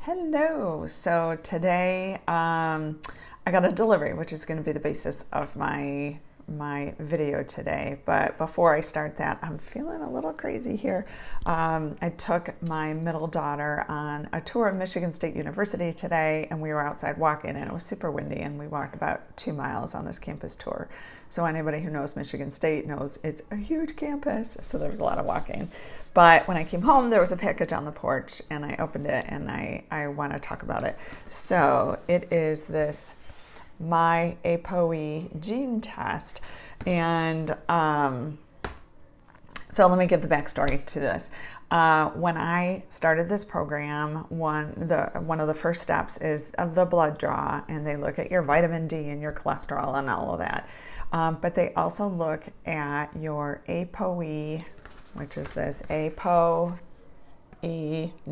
Hello. So today I got a delivery, which is going to be the basis of my video today. But before I start that, I'm feeling a little crazy here. I took my middle daughter on a tour of Michigan State University today, and we were outside walking, and it was super windy, and we walked about 2 miles on this campus tour. So anybody who knows Michigan State knows it's a huge campus, so there was a lot of walking. But when I came home, there was a package on the porch, and I opened it, and I want to talk about it. So it is this my ApoE gene test. And so let me give the backstory to this. When I started this program, one of the first steps is the blood draw, and they look at your vitamin D and your cholesterol and all of that. But they also look at your ApoE, which is this ApoE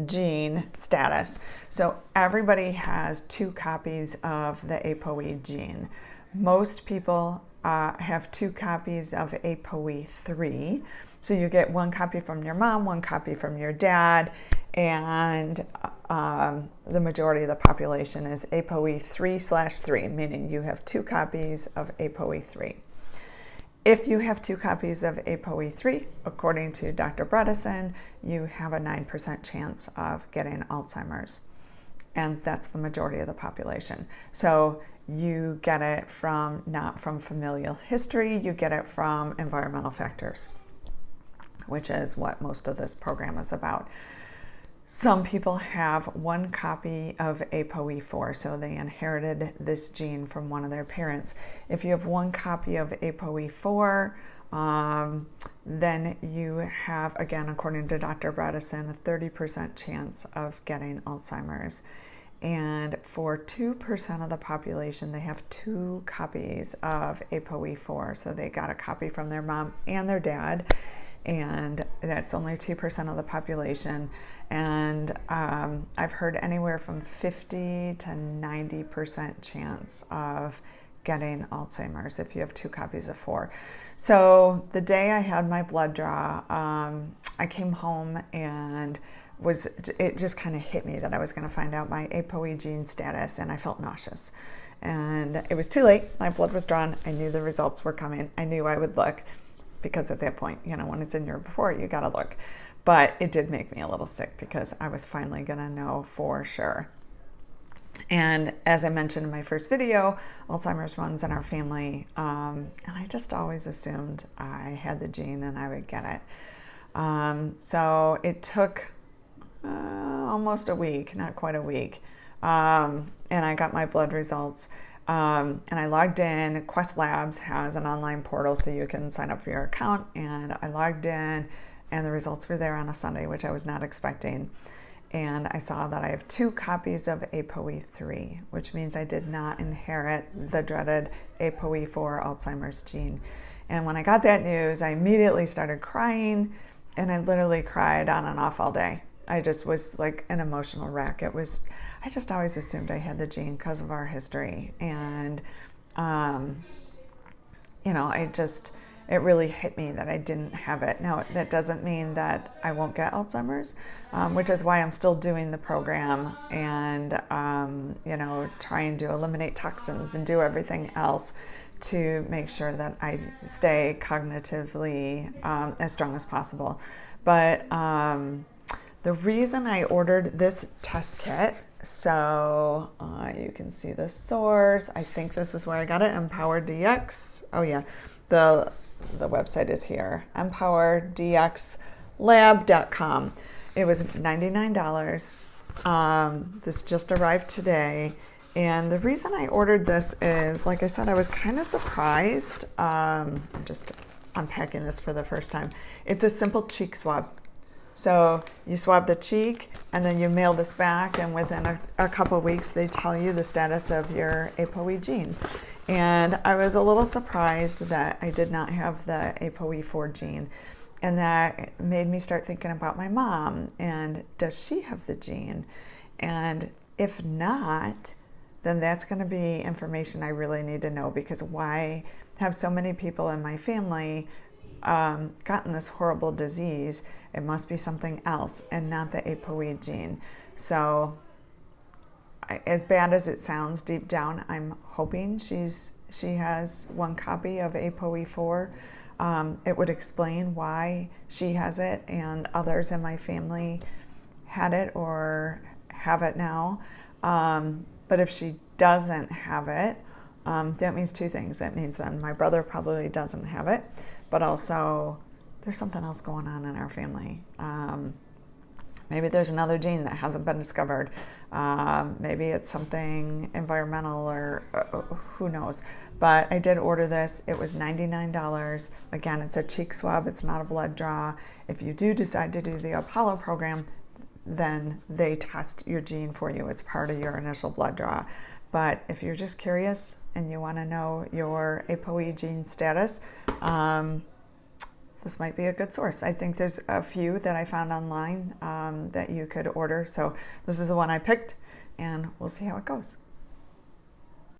gene status. So everybody has 2 copies of the ApoE gene. Most people have 2 copies of ApoE3. So you get 1 copy from your mom, 1 copy from your dad, and the majority of the population is ApoE3/3, meaning you have 2 copies of ApoE3. If you have 2 copies of ApoE3, according to Dr. Bredesen, you have a 9% chance of getting Alzheimer's. And that's the majority of the population. So you get it not from familial history, you get it from environmental factors, which is what most of this program is about. Some people have 1 copy of ApoE4, so they inherited this gene from one of their parents. If you have 1 copy of ApoE4, then you have, again, according to Dr. Bredesen, a 30% chance of getting Alzheimer's. And for 2% of the population, they have 2 copies of ApoE4. So they got a copy from their mom and their dad, and that's only 2% of the population. And I've heard anywhere from 50 to 90% chance of getting Alzheimer's if you have 2 copies of 4. So the day I had my blood draw, I came home and it just kind of hit me that I was going to find out my ApoE gene status, and I felt nauseous. And it was too late. My blood was drawn. I knew the results were coming. I knew I would look, because at that point, when it's in your report, you got to look. But it did make me a little sick because I was finally going to know for sure. And as I mentioned in my first video, Alzheimer's runs in our family. And I just always assumed I had the gene and I would get it. So it took almost a week, not quite a week. And I got my blood results. And I logged in. Quest Labs has an online portal so you can sign up for your account. And I logged in, and the results were there on a Sunday, which I was not expecting. And I saw that I have 2 copies of ApoE3, which means I did not inherit the dreaded ApoE4 Alzheimer's gene. And when I got that news, I immediately started crying, and I literally cried on and off all day. I just was like an emotional wreck. I just always assumed I had the gene because of our history. And, it really hit me that I didn't have it. Now, that doesn't mean that I won't get Alzheimer's, which is why I'm still doing the program and, trying to eliminate toxins and do everything else to make sure that I stay cognitively as strong as possible. But the reason I ordered this test kit, so you can see the source. I think this is where I got it, Empower DX. Oh yeah, the website is here, empowerdxlab.com. It was $99. This just arrived today. And the reason I ordered this is, like I said, I was kind of surprised. I'm just unpacking this for the first time. It's a simple cheek swab. So you swab the cheek, and then you mail this back, and within a couple of weeks, they tell you the status of your ApoE gene. And I was a little surprised that I did not have the ApoE4 gene. And that made me start thinking about my mom, and does she have the gene? And if not, then that's going to be information I really need to know, because why have so many people in my family gotten this horrible disease? It must be something else and not the ApoE gene. So as bad as it sounds deep down, I'm hoping she has one copy of ApoE4. It would explain why she has it and others in my family had it or have it now. But if she doesn't have it, that means two things. That means then my brother probably doesn't have it, but also there's something else going on in our family. Maybe there's another gene that hasn't been discovered. Maybe it's something environmental or who knows. But I did order this. It was $99. Again, it's a cheek swab. It's not a blood draw. If you do decide to do the Apollo program, then they test your gene for you. It's part of your initial blood draw. But if you're just curious and you want to know your ApoE gene status, this might be a good source. I think there's a few that I found online that you could order. So this is the one I picked, and we'll see how it goes.